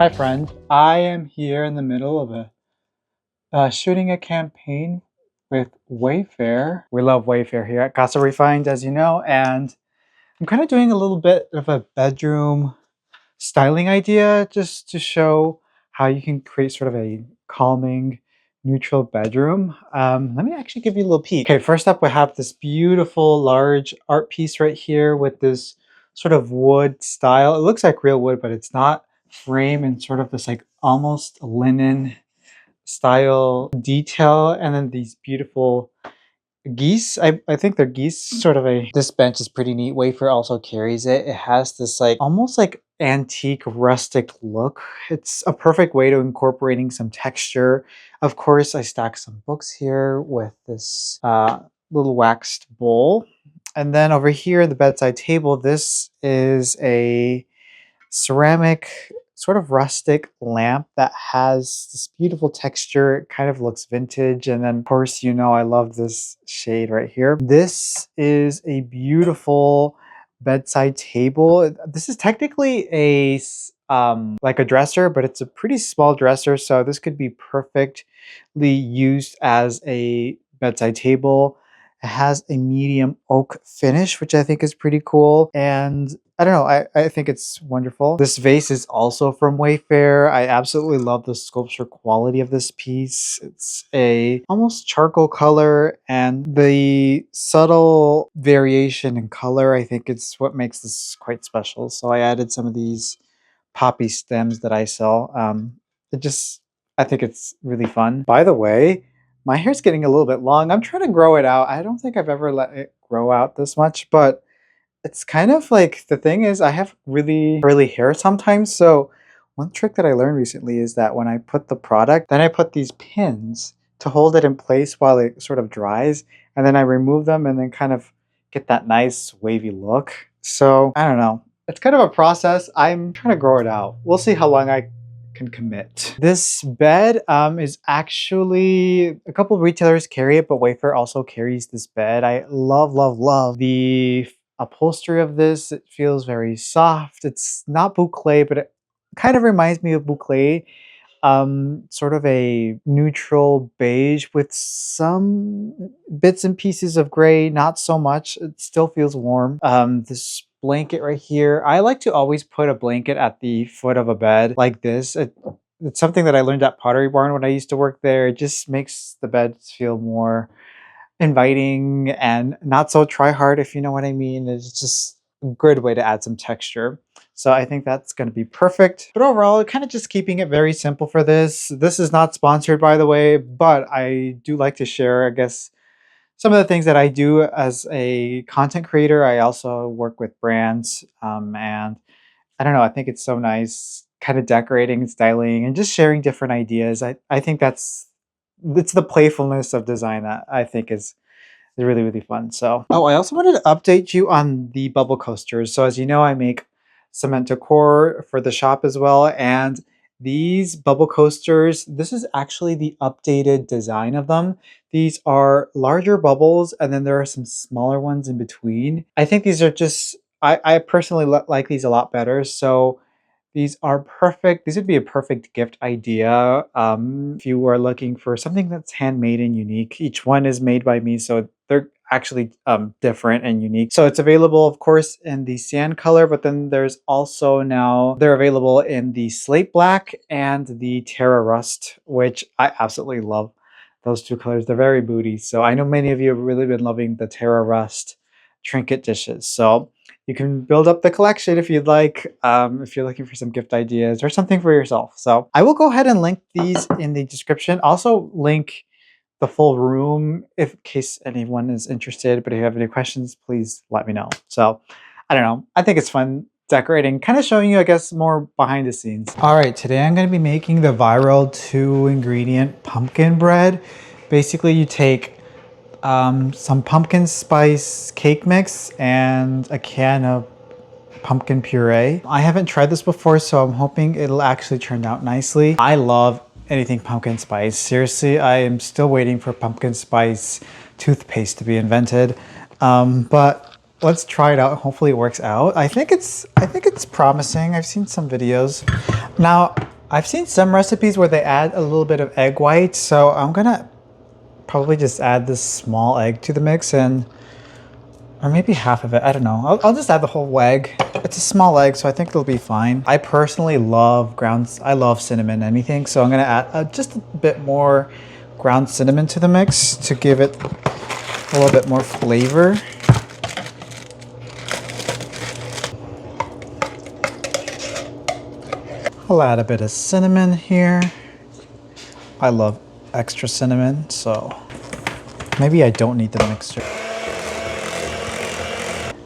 Hi friend, I am here in the middle of shooting a campaign with Wayfair. We love Wayfair here at Casa Refined, as you know, and I'm kind of doing a little bit of a bedroom styling idea just to show how you can create sort of a calming, neutral bedroom. Let me actually give you a little peek. Okay, first up we have this beautiful large art piece right here with this sort of wood style. It looks like real wood, but it's not. Frame and sort of this like almost linen style detail, and then these beautiful geese. I think they're geese. Sort of a, this bench is pretty neat. Wayfair also carries it. It has this like almost like antique rustic look. It's a perfect way to incorporating some texture. Of course, I stacked some books here with this little waxed bowl. And then over here, the bedside table, this is a ceramic sort of rustic lamp that has this beautiful texture. It kind of looks vintage. And then of course, you know, I love this shade right here. This is a beautiful bedside table. This is technically a like a dresser, but it's a pretty small dresser. So this could be perfectly used as a bedside table. It has a medium oak finish, which I think is pretty cool. And I don't know, I think it's wonderful. This vase is also from Wayfair. I absolutely love the sculpture quality of this piece. It's a almost charcoal color, and the subtle variation in color, I think it's what makes this quite special. So I added some of these poppy stems that I sell. I think it's really fun. By the way, my hair's getting a little bit long. I'm trying to grow it out. I don't think I've ever let it grow out this much, but it's kind of like, the thing is I have really curly hair sometimes. So one trick that I learned recently is that when I put the product, then I put these pins to hold it in place while it sort of dries. And then I remove them and then kind of get that nice wavy look. So I don't know. It's kind of a process. I'm trying to grow it out. We'll see how long I can commit. This bed is actually, a couple of retailers carry it, but Wayfair also carries this bed. I love the upholstery of this. It feels very soft. It's not boucle, but it kind of reminds me of boucle. Sort of a neutral beige with some bits and pieces of gray, not so much. It still feels warm. This blanket right here, I like to always put a blanket at the foot of a bed like this. It's something that I learned at Pottery Barn when I used to work there. It just makes the bed feel more inviting and not so try hard, if you know what I mean. It's just a good way to add some texture. So I think that's going to be perfect. But overall, kind of just keeping it very simple for this. This is not sponsored, by the way, but I do like to share, I guess, some of the things that I do as a content creator. I also work with brands, and I don't know, I think it's so nice kind of decorating and styling and just sharing different ideas. I think it's the playfulness of design that I think is really fun. So, oh, I also wanted to update you on the bubble coasters. So as you know, I make cement decor for the shop as well. And these bubble coasters, this is actually the updated design of them. These are larger bubbles, and then there are some smaller ones in between. I think these are just, I personally like these a lot better. So these are perfect. These would be a perfect gift idea if you are looking for something that's handmade and unique. Each one is made by me, so they're actually different and unique. So it's available, of course, in the sand color, but then there's also now, they're available in the slate black and the Terra Rust, which I absolutely love. Those two colors, they're very booty. So I know many of you have really been loving the Terra Rust trinket dishes. So you can build up the collection if you'd like, if you're looking for some gift ideas or something for yourself. So I will go ahead and link these in the description. Also link the full room in case anyone is interested. But if you have any questions, please let me know. So I don't know. I think it's fun decorating, kind of showing you, I guess, more behind the scenes. All right, today I'm going to be making the viral 2-ingredient pumpkin bread. Basically, you take some pumpkin spice cake mix and a can of pumpkin puree. I haven't tried this before, so I'm hoping it'll actually turn out nicely. I love anything pumpkin spice. Seriously, I am still waiting for pumpkin spice toothpaste to be invented. But let's try it out. Hopefully it works out. I think it's promising. I've seen some videos. Now, I've seen some recipes where they add a little bit of egg white, so I'm gonna probably just add this small egg to the mix, and or maybe half of it, I don't know. I'll just add the whole egg. It's a small egg, so I think it'll be fine. I personally love I love cinnamon anything, so I'm gonna add just a bit more ground cinnamon to the mix to give it a little bit more flavor. I'll add a bit of cinnamon here. I love extra cinnamon, so maybe I don't need the mixture.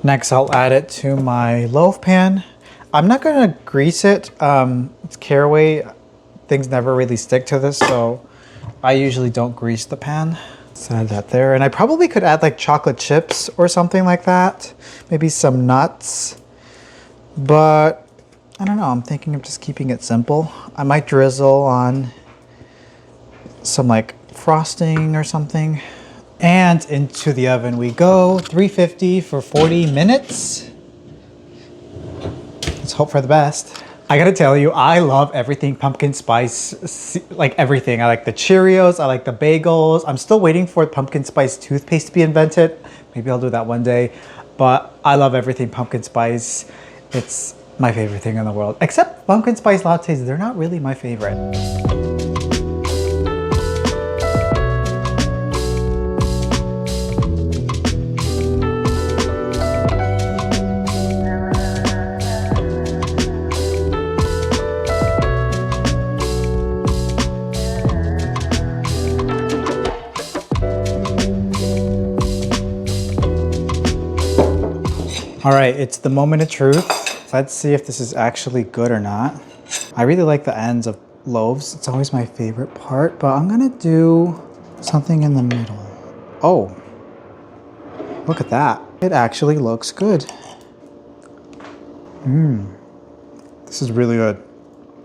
Next, I'll add it to my loaf pan. I'm not gonna grease it. It's caraway. Things never really stick to this, so I usually don't grease the pan. Let's add that there. And I probably could add like chocolate chips or something like that. Maybe some nuts. But I don't know, I'm thinking of just keeping it simple. I might drizzle on some like frosting or something. And into the oven we go, 350 for 40 minutes. Let's hope for the best. I gotta tell you, I love everything pumpkin spice, like everything. I like the Cheerios, I like the bagels. I'm still waiting for pumpkin spice toothpaste to be invented. Maybe I'll do that one day. But I love everything pumpkin spice. It's my favorite thing in the world. Except pumpkin spice lattes, they're not really my favorite. All right, it's the moment of truth. Let's see if this is actually good or not. I really like the ends of loaves. It's always my favorite part, but I'm gonna do something in the middle. Oh, look at that. It actually looks good. This is really good.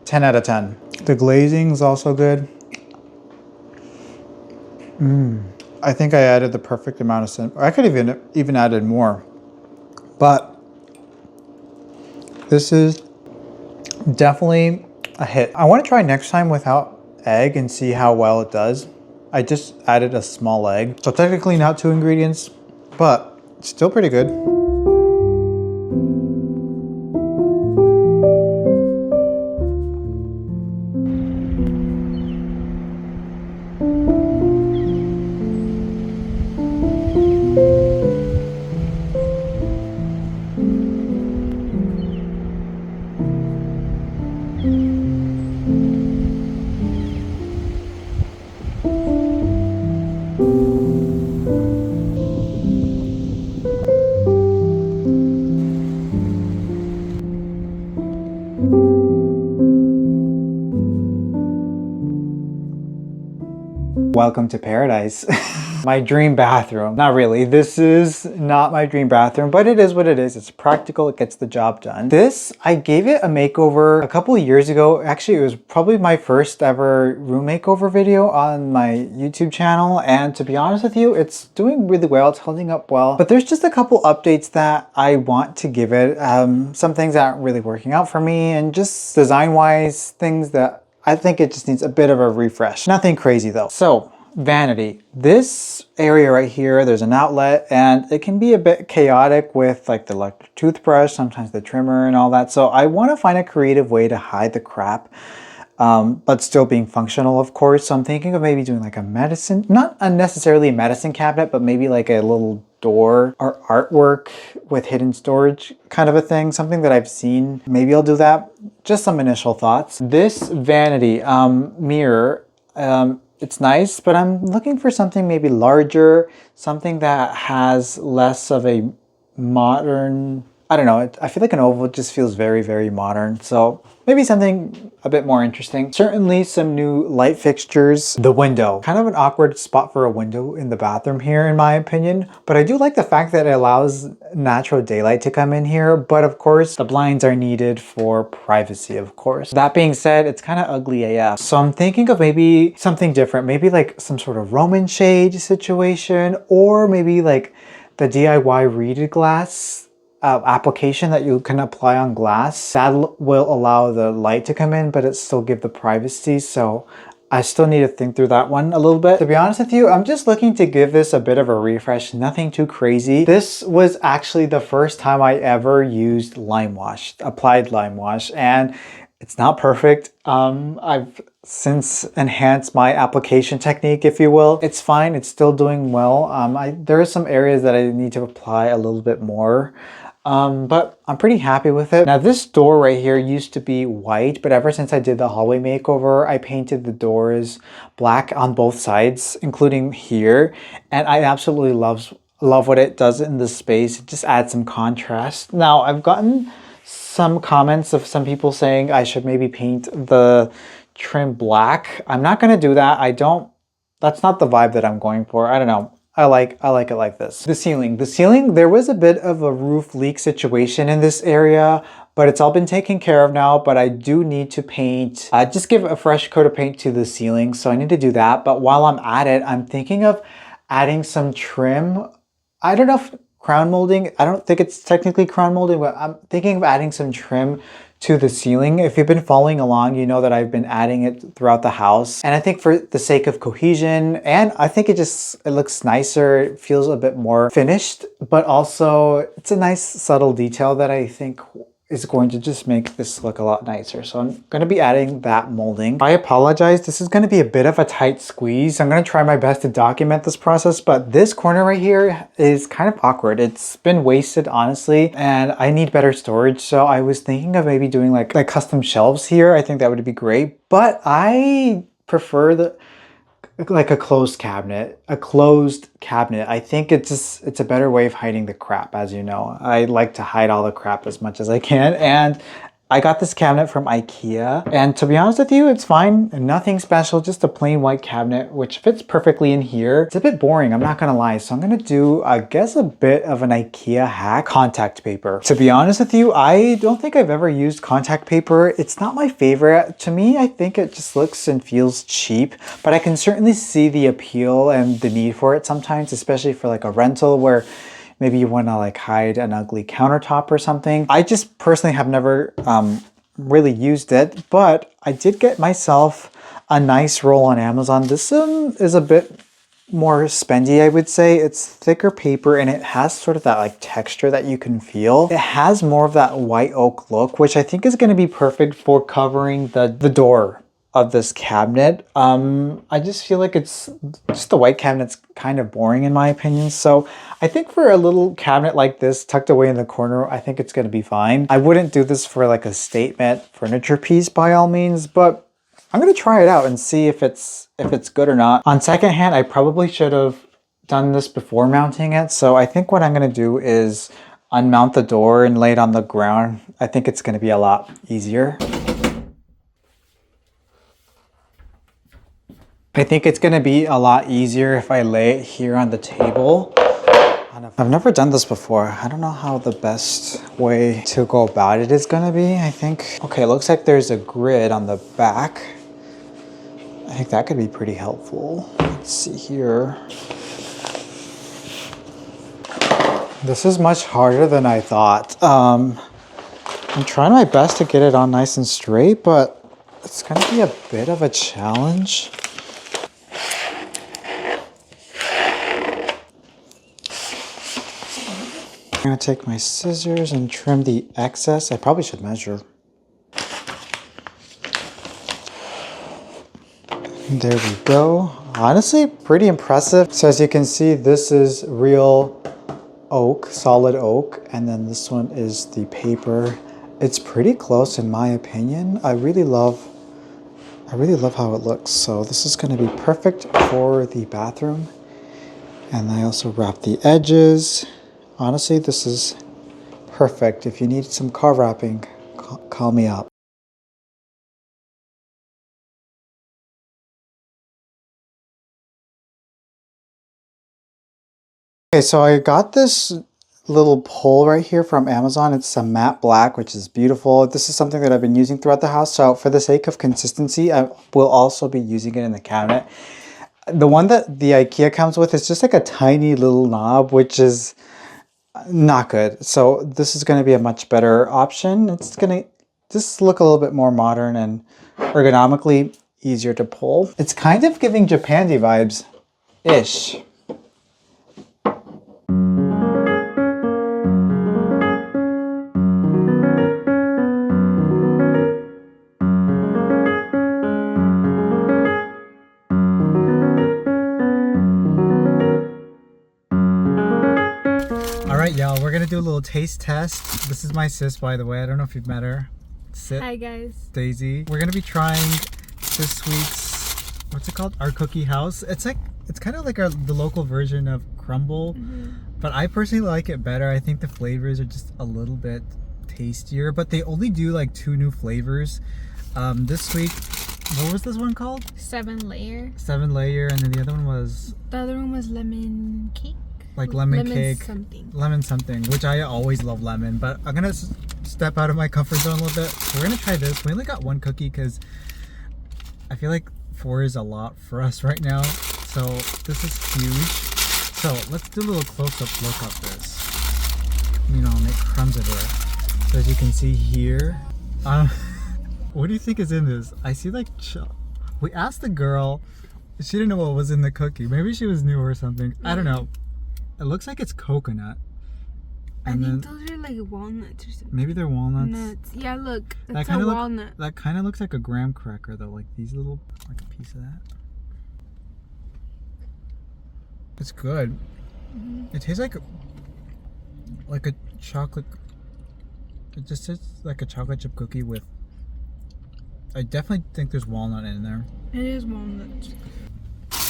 10 out of 10. The glazing is also good. I think I added the perfect amount of cinnamon. I could even added more. But this is definitely a hit. I want to try next time without egg and see how well it does. I just added a small egg. So technically not 2 ingredients, but still pretty good. Welcome to paradise. My dream bathroom. Not really. This is not my dream bathroom, but it is what it is. It's practical. It gets the job done. This, I gave it a makeover a couple of years ago. Actually, it was probably my first ever room makeover video on my YouTube channel. And to be honest with you, it's doing really well. It's holding up well. But there's just a couple updates that I want to give it. Some things that aren't really working out for me, and just design-wise, things that I think it just needs a bit of a refresh. Nothing crazy though. So, vanity. This area right here, there's an outlet, and it can be a bit chaotic with like the electric toothbrush, sometimes the trimmer and all that. So I want to find a creative way to hide the crap, but still being functional, of course. So I'm thinking of maybe doing like a medicine, not necessarily a medicine cabinet, but maybe like a little door or artwork with hidden storage kind of a thing, something that I've seen. Maybe I'll do that. Just some initial thoughts. This vanity mirror, it's nice, but I'm looking for something maybe larger, something that has less of a modern, I don't know, I feel like an oval just feels very, very modern. So maybe something a bit more interesting. Certainly some new light fixtures. The window, kind of an awkward spot for a window in the bathroom here in my opinion, but I do like the fact that it allows natural daylight to come in here. But of course the blinds are needed for privacy, of course. That being said, it's kind of ugly AF. So I'm thinking of maybe something different, maybe like some sort of Roman shade situation, or maybe like the DIY reeded glass application that you can apply on glass. That will allow the light to come in, but it still give the privacy. So I still need to think through that one a little bit. To be honest with you, I'm just looking to give this a bit of a refresh, nothing too crazy. This was actually the first time I ever used lime wash, applied lime wash, and it's not perfect. I've since enhanced my application technique, if you will. It's fine, it's still doing well. There are some areas that I need to apply a little bit more. But I'm pretty happy with it. Now this door right here used to be white, but ever since I did the hallway makeover, I painted the doors black on both sides, including here. And I absolutely love what it does in this space. It just adds some contrast. Now I've gotten some comments of some people saying I should maybe paint the trim black. I'm not gonna do that. That's not the vibe that I'm going for. I don't know. I like it like this. The ceiling, there was a bit of a roof leak situation in this area, but it's all been taken care of now. But I do need to paint, just give a fresh coat of paint to the ceiling. So I need to do that. But while I'm at it, I'm thinking of adding some trim. I don't know if crown molding, I don't think it's technically crown molding, but I'm thinking of adding some trim to the ceiling. If you've been following along, you know that I've been adding it throughout the house. And I think for the sake of cohesion, and I think it looks nicer, it feels a bit more finished, but also it's a nice subtle detail that I think is going to just make this look a lot nicer. So I'm going to be adding that molding. I apologize, this is going to be a bit of a tight squeeze. I'm going to try my best to document this process, but this corner right here is kind of awkward. It's been wasted, honestly, and I need better storage. So I was thinking of maybe doing like custom shelves here. I think that would be great, but I prefer like a closed cabinet. I think it's a better way of hiding the crap. As you know, I like to hide all the crap as much as I can, and I got this cabinet from IKEA, and to be honest with you, it's fine. Nothing special, just a plain white cabinet, which fits perfectly in here. It's a bit boring, I'm not gonna lie, so I'm gonna do, I guess, a bit of an IKEA hack: contact paper. To be honest with you, I don't think I've ever used contact paper. It's not my favorite. To me, I think it just looks and feels cheap, but I can certainly see the appeal and the need for it sometimes, especially for like a rental where maybe you want to like hide an ugly countertop or something. I just personally have never really used it, but I did get myself a nice roll on Amazon. This one is a bit more spendy, I would say. It's thicker paper and it has sort of that like texture that you can feel. It has more of that white oak look, which I think is going to be perfect for covering the door of this cabinet. I just feel like it's just the white cabinet's kind of boring in my opinion. So I think for a little cabinet like this tucked away in the corner, I think it's going to be fine. I wouldn't do this for like a statement furniture piece by all means, but I'm going to try it out and see if it's good or not. On second hand, I probably should have done this before mounting it. So I think what I'm going to do is unmount the door and lay it on the ground. I think it's going to be a lot easier. I think it's going to be a lot easier if I lay it here on the table. I've never done this before. I don't know how the best way to go about it is going to be, I think. Okay, it looks like there's a grid on the back. I think that could be pretty helpful. Let's see here. This is much harder than I thought. I'm trying my best to get it on nice and straight, but it's going to be a bit of a challenge. I'm going to take my scissors and trim the excess. I probably should measure. There we go. Honestly, pretty impressive. So as you can see, this is real oak, solid oak, and then this one is the paper. It's pretty close in my opinion. I really love how it looks. So this is going to be perfect for the bathroom. And I also wrap the edges. Honestly, this is perfect. If you need some car wrapping, call me up. Okay, so I got this little pole right here from Amazon. It's a matte black, which is beautiful. This is something that I've been using throughout the house. So for the sake of consistency, I will also be using it in the cabinet. The one that the IKEA comes with is just like a tiny little knob, which is, not good. So this is going to be a much better option. It's going to just look a little bit more modern and ergonomically easier to pull. It's kind of giving Japandi vibes-ish. Alright, y'all, we're gonna do a little taste test. This is my sis, by the way. I don't know if you've met her. Hi, guys. Daisy. We're gonna be trying this week's, what's it called? Our cookie house. It's kind of like the local version of crumble, but I personally like it better. I think the flavors are just a little bit tastier, but they only do like 2 new flavors. This week, what was this one called? 7 layer. 7 layer, and then the other one was? The other one was lemon cake. Like lemon cake, lemon something, which I always love lemon, but I'm gonna step out of my comfort zone a little bit. We're gonna try this. We only got 1 cookie because I feel like 4 is a lot for us right now. So this is huge. So let's do a little close-up look of this. You know, make crumbs everywhere. So as you can see here, what do you think is in this? I see like, we asked the girl, she didn't know what was in the cookie. Maybe she was new or something. I don't know. It looks like it's coconut. And I think those are like walnuts or something. Maybe they're walnuts. Nuts. Yeah, look. That's a walnut. That kind of looks like a graham cracker though. Like these little, like a piece of that. It's good. It tastes like a chocolate. It just tastes like a chocolate chip cookie with. I definitely think there's walnut in there. It is walnuts.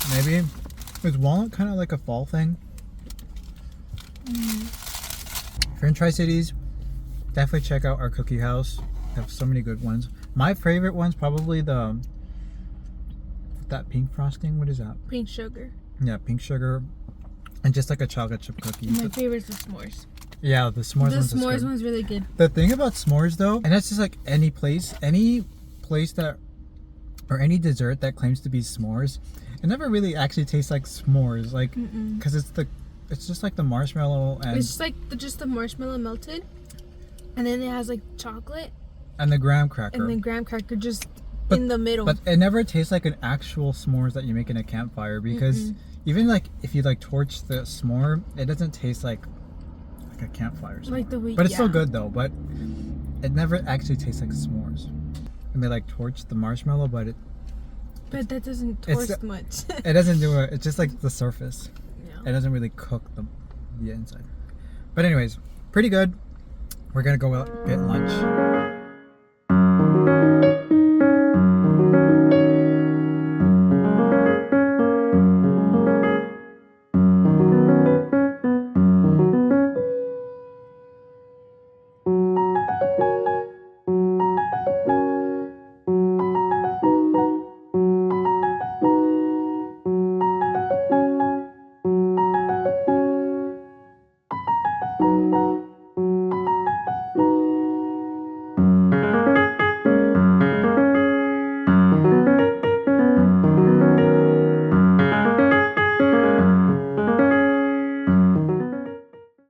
Maybe. Is walnut kind of like a fall thing? If you're in Tri-Cities, definitely check out our cookie house. They have so many good ones. My favorite one's probably that pink frosting. What is that? Pink sugar. Yeah, pink sugar, and just like a chocolate chip cookie. My favorite's the s'mores. Yeah, the s'mores one's The s'mores one's really good. The thing about s'mores though, and that's just like any place that, or any dessert that claims to be s'mores, it never really actually tastes like s'mores, like, because it's just like the marshmallow and it's just like just the marshmallow melted, and then it has like chocolate and the graham cracker. And the graham cracker just in the middle. But it never tastes like an actual s'mores that you make in a campfire, because even like if you like torch the s'more, it doesn't taste like a campfire s'more. Like the wheat, but it's still good though. But it never actually tastes like s'mores. And they like torch the marshmallow, but that doesn't toast much. It doesn't do it. It's just like the surface. Yeah. It doesn't really cook the inside. But anyways, pretty good. We're gonna go out get lunch.